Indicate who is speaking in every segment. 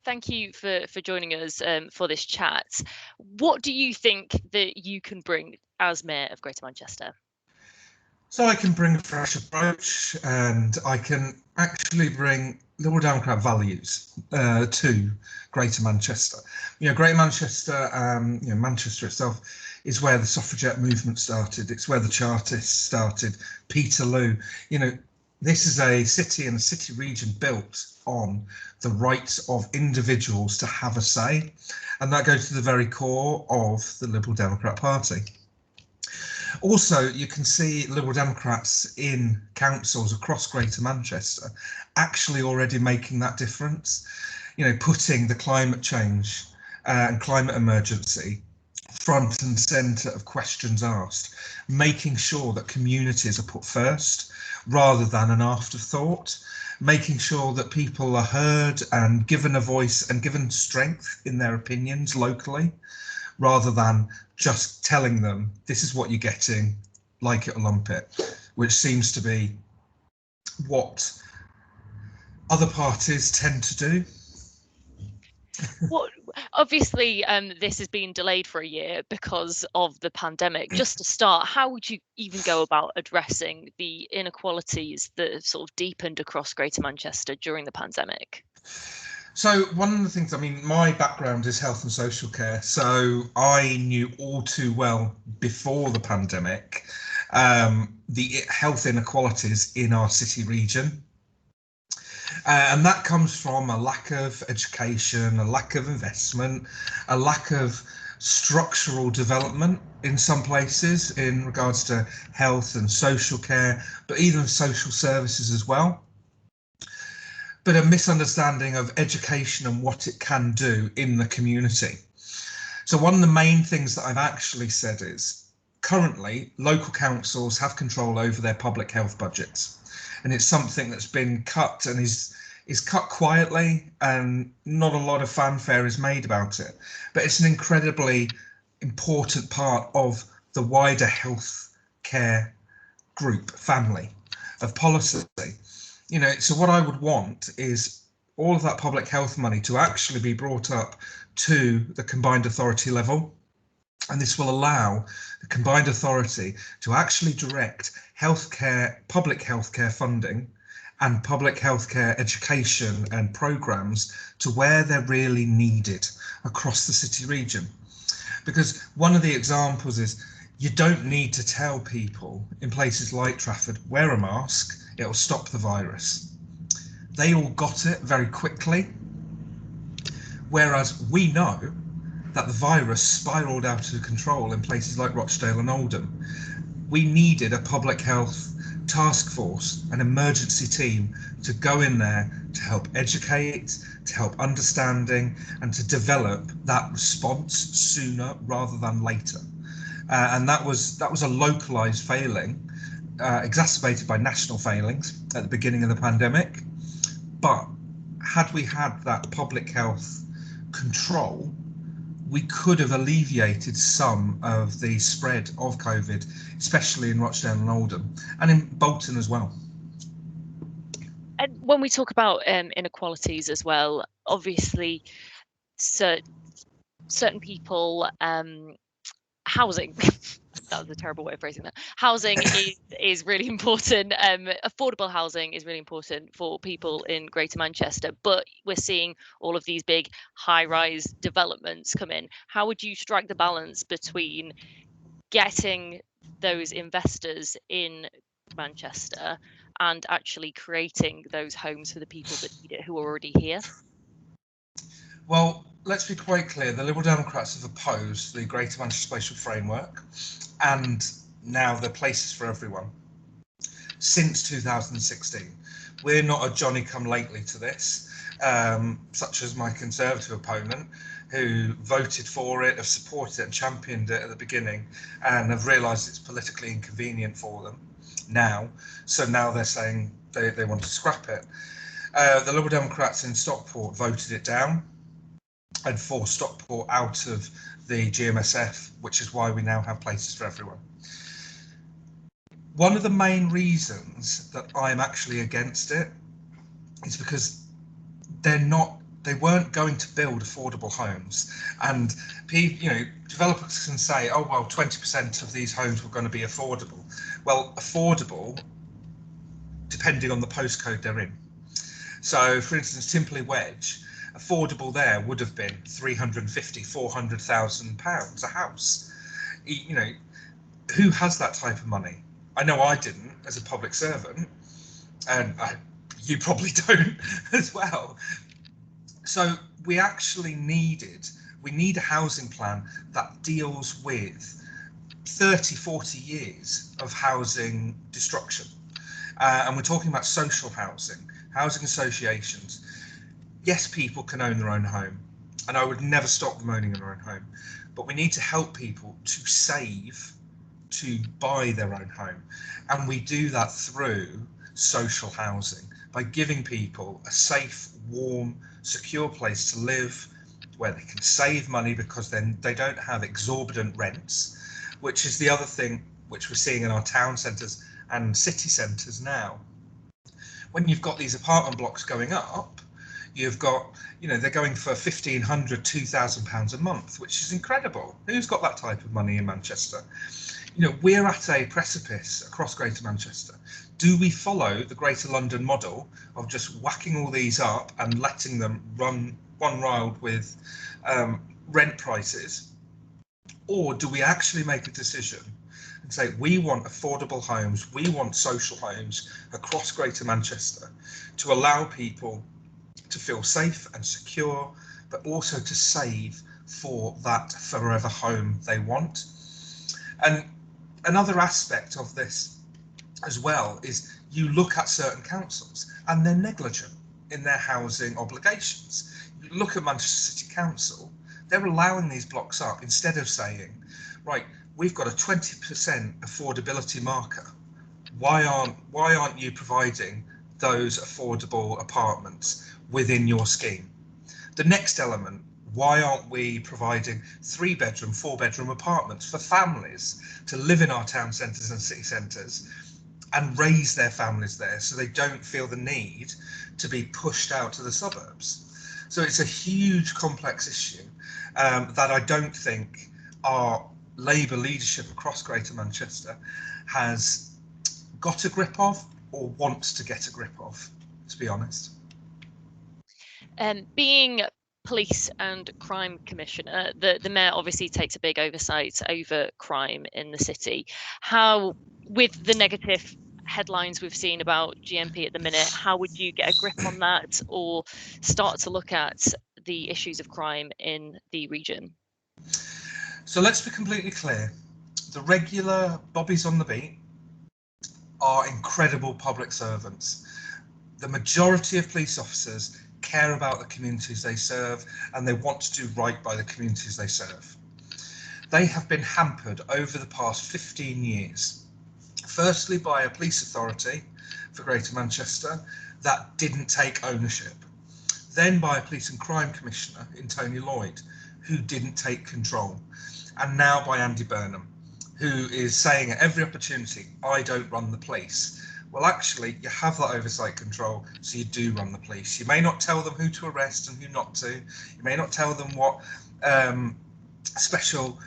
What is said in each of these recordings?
Speaker 1: thank you for joining us for this chat. What do you think that you can bring as Mayor of Greater Manchester?
Speaker 2: So I can bring a fresh approach, and I can actually bring Liberal Democrat values to Greater Manchester. Greater Manchester, Manchester itself is where the suffragette movement started. It's where the Chartists started. Peterloo. This is a city and a city region built on the rights of individuals to have a say, and that goes to the very core of the Liberal Democrat Party. Also, you can see Liberal Democrats in councils across Greater Manchester actually already making that difference, putting the climate change and climate emergency front and centre of questions asked, making sure that communities are put first rather than an afterthought, making sure that people are heard and given a voice and given strength in their opinions locally, rather than just telling them this is what you're getting, like it or lump it, which seems to be what other parties tend to do.
Speaker 1: Well, obviously, this has been delayed for a year because of the pandemic. Just to start, how would you even go about addressing the inequalities that have sort of deepened across Greater Manchester during the pandemic?
Speaker 2: So one of the things, my background is health and social care, so I knew all too well before the pandemic the health inequalities in our city region. And that comes from a lack of education, a lack of investment, a lack of structural development in some places in regards to health and social care, but even social services as well. But a misunderstanding of education and what it can do in the community. So one of the main things that I've actually said is currently local councils have control over their public health budgets, and it's something that's been cut and is cut quietly, and not a lot of fanfare is made about it, but it's an incredibly important part of the wider health care group family of policy. So what I would want is all of that public health money to actually be brought up to the combined authority level. And this will allow the combined authority to actually direct healthcare, public healthcare funding and public healthcare education and programs to where they're really needed across the city region. Because one of the examples is you don't need to tell people in places like Trafford, wear a mask, it'll stop the virus. They all got it very quickly. Whereas we know that the virus spiraled out of control in places like Rochdale and Oldham. We needed a public health task force, an emergency team to go in there to help educate, to help understanding, and to develop that response sooner rather than later. And that was a localized failing, exacerbated by national failings at the beginning of the pandemic. But had we had that public health control, we could have alleviated some of the spread of COVID, especially in Rochdale and Oldham, and in Bolton as well.
Speaker 1: And when we talk about inequalities as well, obviously, certain people, housing. That was a terrible way of phrasing that. Housing is really important. Affordable housing is really important for people in Greater Manchester, but we're seeing all of these big high-rise developments come in. How would you strike the balance between getting those investors in Manchester and actually creating those homes for the people that need it, who are already here?
Speaker 2: Well, let's be quite clear. The Liberal Democrats have opposed the Greater Manchester Spatial Framework and now the Places for Everyone since 2016. We're not a Johnny-come-lately to this, such as my Conservative opponent, who voted for it, have supported it and championed it at the beginning, and have realised it's politically inconvenient for them now. So now they're saying they want to scrap it. The Liberal Democrats in Stockport voted it down and forced Stockport out of the GMSF, which is why we now have Places for Everyone. One of the main reasons that I'm actually against it is because they're not they weren't going to build affordable homes. And developers can say, oh well, 20% of these homes were going to be affordable. Well, affordable depending on the postcode they're in. So for instance, Timperley Wedge, affordable there would have been 350, 400,000 pounds a house. Who has that type of money? I know I didn't as a public servant, and you probably don't as well. So we actually need a housing plan that deals with 30, 40 years of housing destruction. And we're talking about social housing associations. Yes, people can own their own home, and I would never stop them owning their own home, but we need to help people to save to buy their own home. And we do that through social housing, by giving people a safe, warm, secure place to live, where they can save money because then they don't have exorbitant rents, which is the other thing which we're seeing in our town centres and city centres now. When you've got these apartment blocks going up, you've got, they're going for £1,500, £2,000 a month, which is incredible. Who's got that type of money in Manchester? We're at a precipice across Greater Manchester. Do we follow the Greater London model of just whacking all these up and letting them run one wild with rent prices? Or do we actually make a decision and say, we want affordable homes, we want social homes across Greater Manchester to allow people to feel safe and secure, but also to save for that forever home they want? And another aspect of this as well is you look at certain councils and they're negligent in their housing obligations. You look at Manchester City Council, they're allowing these blocks up instead of saying, right, we've got a 20% affordability marker. Why aren't you providing those affordable apartments within your scheme? The next element, why aren't we providing 3-bedroom, 4-bedroom apartments for families to live in our town centres and city centres and raise their families there, so they don't feel the need to be pushed out to the suburbs? So it's a huge, complex issue that I don't think our Labour leadership across Greater Manchester has got a grip of or wants to get a grip of, to be honest.
Speaker 1: Being police and crime commissioner, the mayor obviously takes a big oversight over crime in the city. How, with the negative headlines we've seen about GMP at the minute, how would you get a grip on that or start to look at the issues of crime in the region?
Speaker 2: So let's be completely clear. The regular bobbies on the beat are incredible public servants. The majority of police officers care about the communities they serve, and they want to do right by the communities they serve. They have been hampered over the past 15 years. Firstly, by a police authority for Greater Manchester that didn't take ownership. Then by a police and crime commissioner in Tony Lloyd, who didn't take control. And now by Andy Burnham, who is saying at every opportunity, I don't run the police. Well, actually, you have that oversight control, so you do run the police. You may not tell them who to arrest and who not to. You may not tell them what special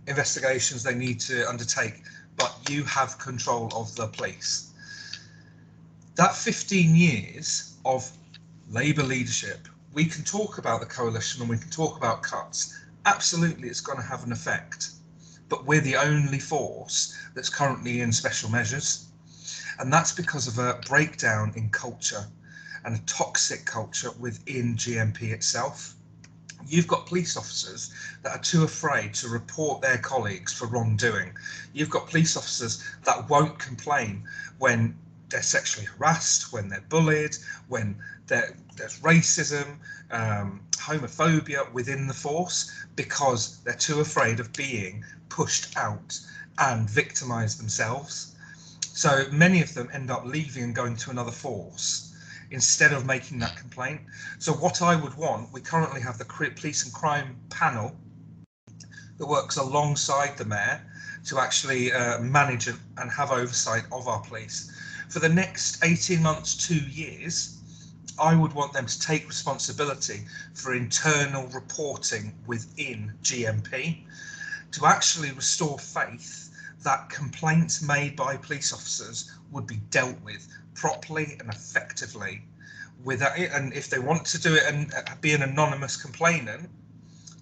Speaker 2: investigations they need to undertake, but you have control of the police. That 15 years of Labour leadership, we can talk about the coalition and we can talk about cuts. Absolutely, it's going to have an effect. But we're the only force that's currently in special measures. And that's because of a breakdown in culture and a toxic culture within GMP itself. You've got police officers that are too afraid to report their colleagues for wrongdoing. You've got police officers that won't complain when they're sexually harassed, when they're bullied, when there's racism, homophobia within the force, because they're too afraid of being pushed out and victimised themselves. So many of them end up leaving and going to another force instead of making that complaint. So what I would want, we currently have the police and crime panel that works alongside the mayor to actually manage and have oversight of our police. For the next 18 months, 2 years, I would want them to take responsibility for internal reporting within GMP to actually restore faith that complaints made by police officers would be dealt with properly and effectively. And if they want to do it and be an anonymous complainant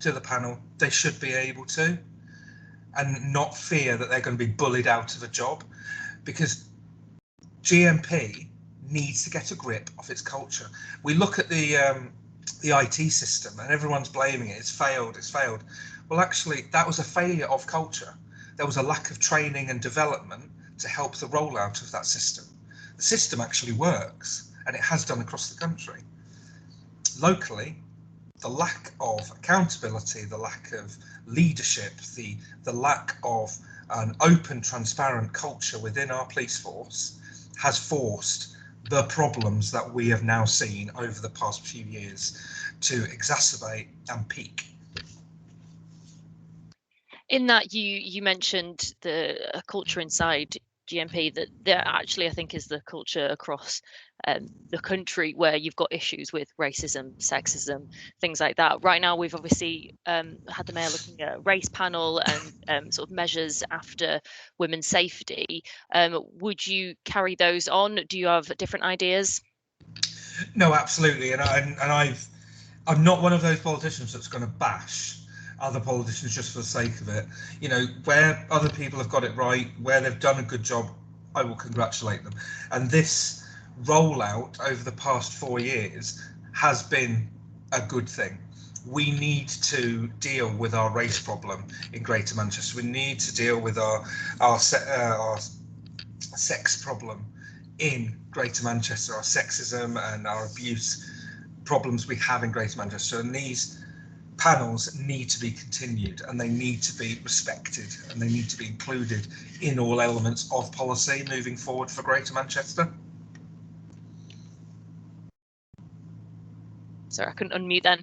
Speaker 2: to the panel, they should be able to, and not fear that they're going to be bullied out of a job, because GMP needs to get a grip of its culture. We look at the IT system and everyone's blaming it. It's failed. Well, actually, that was a failure of culture. There was a lack of training and development to help the rollout of that system. The system actually works, and it has done across the country. Locally, the lack of accountability, the lack of leadership, the lack of an open, transparent culture within our police force has forced the problems that we have now seen over the past few years to exacerbate and peak.
Speaker 1: In that, you mentioned the culture inside GMP that there actually, I think, is the culture across the country where you've got issues with racism, sexism, things like that. Right now, we've obviously had the mayor looking at a race panel and sort of measures after women's safety. Would you carry those on? Do you have different ideas?
Speaker 2: No, absolutely, and I'm not one of those politicians that's going to bash other politicians just for the sake of it. You know, where other people have got it right, where they've done a good job, I will congratulate them. And this rollout over the past 4 years has been a good thing. We need to deal with our race problem in Greater Manchester. We need to deal with our sex problem in Greater Manchester, our sexism and our abuse problems we have in Greater Manchester, and these panels need to be continued, and they need to be respected, and they need to be included in all elements of policy moving forward for Greater Manchester.
Speaker 1: Sorry, I couldn't unmute then.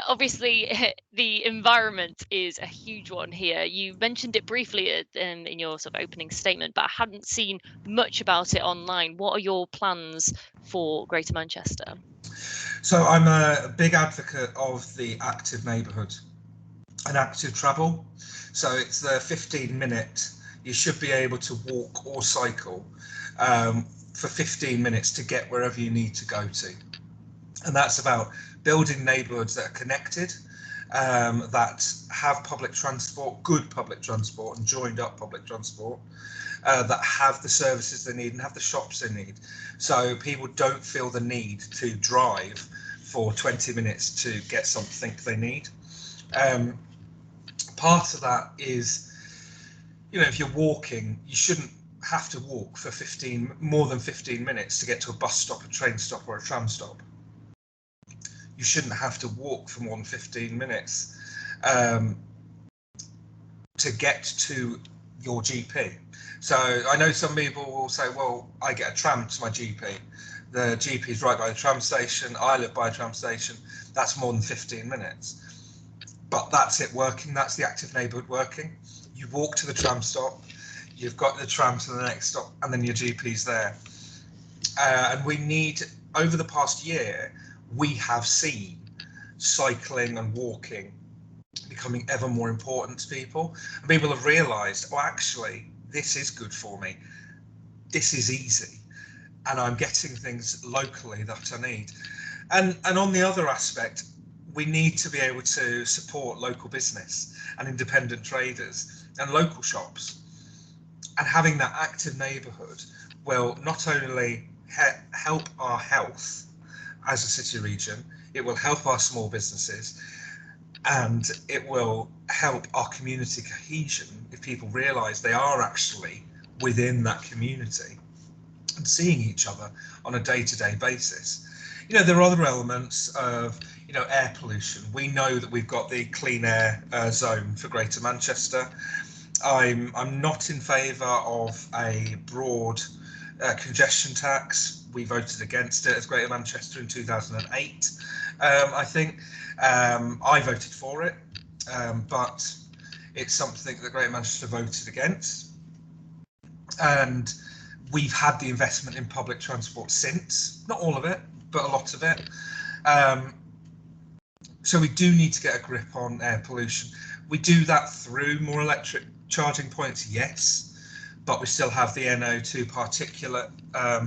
Speaker 1: Obviously, the environment is a huge one here. You mentioned it briefly in your sort of opening statement, but I hadn't seen much about it online. What are your plans for Greater Manchester?
Speaker 2: So I'm a big advocate of the active neighbourhood and active travel. So it's the 15-minute, you should be able to walk or cycle for 15 minutes to get wherever you need to go to. And that's about building neighbourhoods that are connected, that have public transport, good public transport and joined up public transport, that have the services they need and have the shops they need. So people don't feel the need to drive for 20 minutes to get something they need. Part of that is, you know, if you're walking, you shouldn't have to walk for more than 15 minutes to get to a bus stop, a train stop or a tram stop. You shouldn't have to walk for more than 15 minutes to get to your GP. So I know some people will say, well, I get a tram to my GP. The GP is right by the tram station. I live by a tram station. That's more than 15 minutes. But that's it working. That's the active neighbourhood working. You walk to the tram stop, you've got the tram to the next stop, and then your GP's there. And we need, over the past year, we have seen cycling and walking becoming ever more important to people. And people have realised, oh, actually, this is good for me. This is easy. And I'm getting things locally that I need. And on the other aspect, we need to be able to support local business and independent traders and local shops. And having that active neighbourhood will not only help our health as a city region, it will help our small businesses, and it will help our community cohesion if people realise they are actually within that community and seeing each other on a day-to-day basis. You know, there are other elements of, you know, air pollution. We know that we've got the clean air zone for Greater Manchester. I'm not in favour of a broad congestion tax. We voted against it as Greater Manchester in 2008. I think I voted for it, but it's something that Greater Manchester voted against. And we've had the investment in public transport since, not all of it, but a lot of it. So we do need to get a grip on air pollution. We do that through more electric charging points, yes, but we still have the NO2 particulate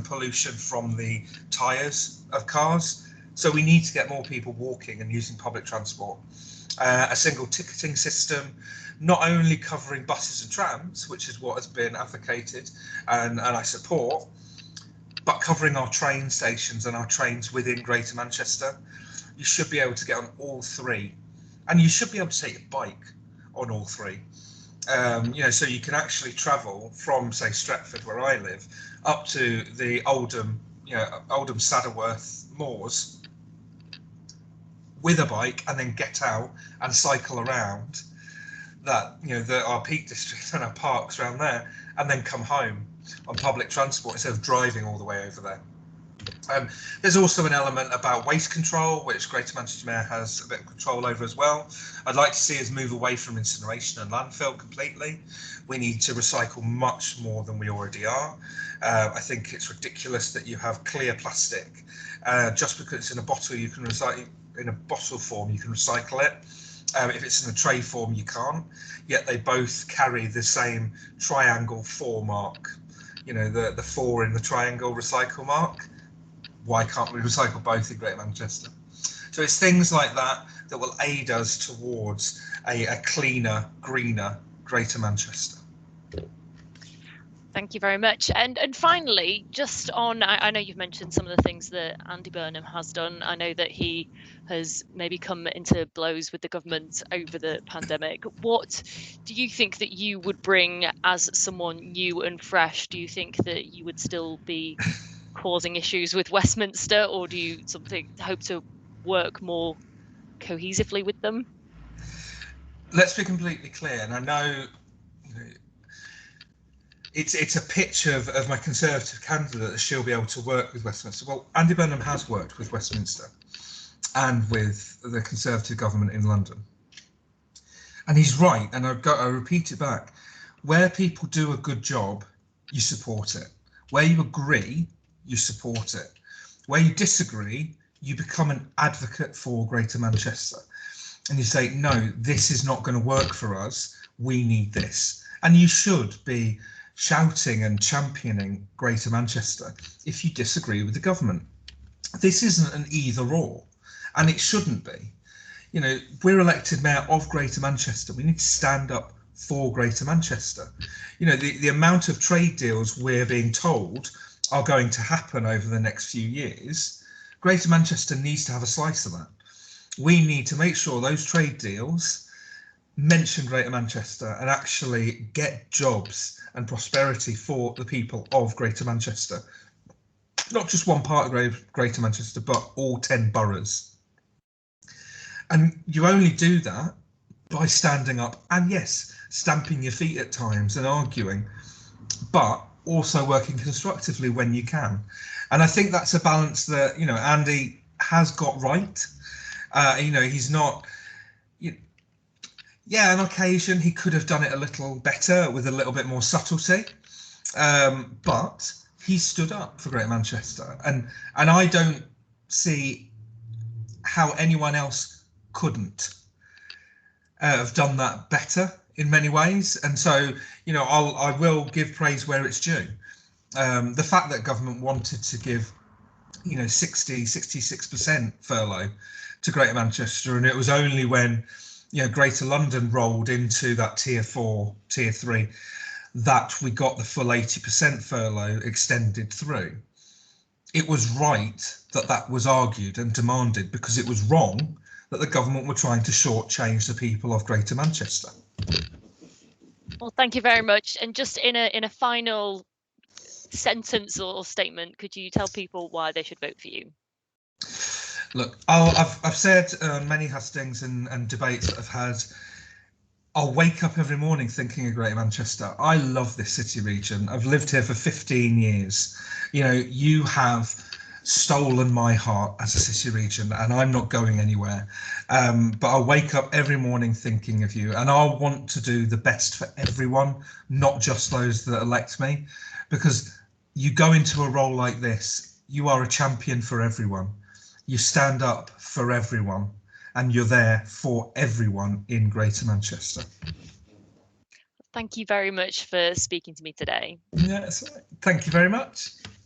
Speaker 2: pollution from the tyres of cars. So we need to get more people walking and using public transport. A single ticketing system, not only covering buses and trams, which is what has been advocated and I support, but covering our train stations and our trains within Greater Manchester. You should be able to get on all three, and you should be able to take your bike on all three. So you can actually travel from, say, Stretford, where I live, up to the Oldham Saddleworth moors with a bike, and then get out and cycle around our Peak District and our parks around there, and then come home on public transport instead of driving all the way over there. There's also an element about waste control, which Greater Manchester Mayor has a bit of control over as well. I'd like to see us move away from incineration and landfill completely. We need to recycle much more than we already are. I think it's ridiculous that you have clear plastic. Just because it's in a bottle, you can recycle. In a bottle form, you can recycle it. If it's in a tray form, you can't. Yet they both carry the same triangle 4 mark. The 4 in the triangle recycle mark. Why can't we recycle both in Greater Manchester? So it's things like that that will aid us towards a cleaner, greener Greater Manchester.
Speaker 1: Thank you very much. And finally, just on, I know you've mentioned some of the things that Andy Burnham has done. I know that he has maybe come into blows with the government over the pandemic. What do you think that you would bring as someone new and fresh? Do you think that you would still be causing issues with Westminster, or do you hope to work more cohesively with them?
Speaker 2: Let's be completely clear, and I know it's a pitch of my Conservative candidate that she'll be able to work with Westminster. Well, Andy Burnham has worked with Westminster and with the Conservative government in London, and he's right, and I repeat it back. Where people do a good job, you support it. Where you agree, you support it. Where you disagree, you become an advocate for Greater Manchester. And you say, no, this is not going to work for us. We need this. And you should be shouting and championing Greater Manchester if you disagree with the government. This isn't an either or, and it shouldn't be. We're elected mayor of Greater Manchester. We need to stand up for Greater Manchester. The amount of trade deals we're being told are going to happen over the next few years. Greater Manchester needs to have a slice of that. We need to make sure those trade deals mention Greater Manchester and actually get jobs and prosperity for the people of Greater Manchester. Not just one part of Greater Manchester, but all 10 boroughs. And you only do that by standing up and, yes, stamping your feet at times and arguing, but also working constructively when you can. And I think that's a balance that Andy has got right. He's not, on occasion he could have done it a little better with a little bit more subtlety, but he stood up for Greater Manchester, and I don't see how anyone else couldn't have done that better in many ways. And so, I will give praise where it's due. The fact that government wanted to give, 66% furlough to Greater Manchester, and it was only when, Greater London rolled into that tier 4, tier 3, that we got the full 80% furlough extended through. It was right that was argued and demanded, because it was wrong that the government were trying to shortchange the people of Greater Manchester.
Speaker 1: Well, thank you very much. And just in a final sentence or statement, could you tell people why they should vote for you?
Speaker 2: Look, I've said many hustings and debates that I've had, I'll wake up every morning thinking of Greater Manchester. I love this city region. I've lived here for 15 years. You have stolen my heart as a city region, and I'm not going anywhere. But I'll wake up every morning thinking of you, and I'll want to do the best for everyone, not just those that elect me, because you go into a role like this you are a champion for everyone. You stand up for everyone, and you're there for everyone in Greater Manchester.
Speaker 1: Thank you very much for speaking to me today.
Speaker 2: Yes, thank you very much.